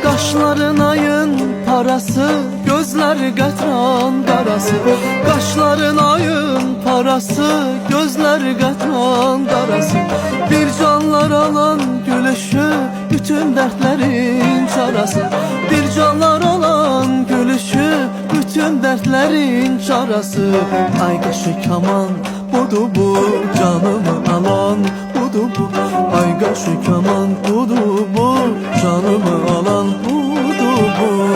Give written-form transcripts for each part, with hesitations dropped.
Qaşların ayın parası, gözler qətran qarası. Qaşların ayın parası, gözler qətran qarası. Bir canlar alan gülüşü, bütün dertlerin çarası. Bir canlar alan gülüşü, bütün dertlerin çarası. Ay qaşı kaman, budu bu, canımı alan budu bu. Ay qaşı kaman, budu bu, canımı alan budu bu.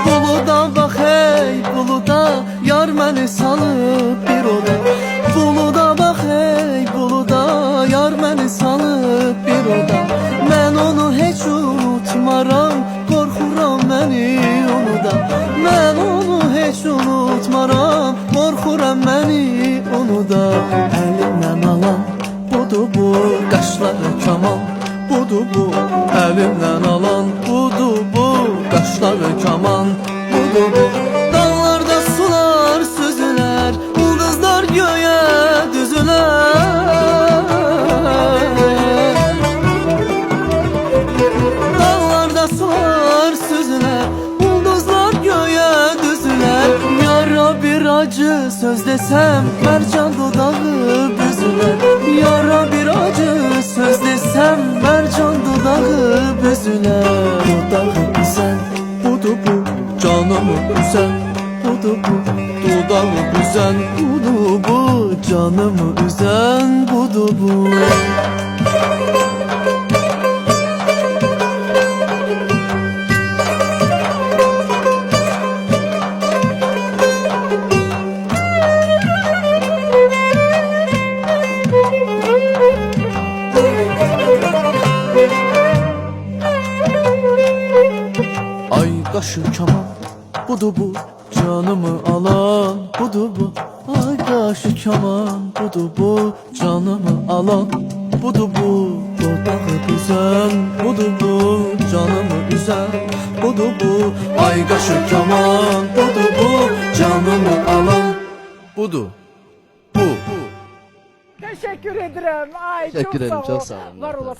Buluda bax hey buluda, yar məni salıb bir oda. Buluda bax hey buluda, yar məni salıb bir oda. Mən onu heç unutmaram, qorxuram məni onu da. Mən onu heç unutmaram, qorxuram məni onu da. Əlimdən alan budu bu, qaşları kaman budu bu. Əlimdən alan budu bu, qaşları kaman budu bu. Dağlarda sular süzülər, ulduzlar göyə düzülər. Dağlarda sular süzülər, ulduzlar göyə düzülər. Yara bir acı söz desəm, mərcan dodağı büzülər. Yara bir acı söz desəm, mərcan dodağı büzülər. Dodağı büzən budu bu, canımı üzən budu bu. Dodağı büzən budu bu, canımı üzən budu bu. Ay qaşı kaman budu bu, canımı alan budu bu. Ay qaşı kaman budu bu, canımı alan budu bu. Dodağı büzən budu bu, canımı üzən budu bu. Ay qaşı kaman budu bu, canımı alan budu bu. Teşekkür ederim. Ay Teşekkür çok ederim, sağ ol. çok sağ olun. Var olasın.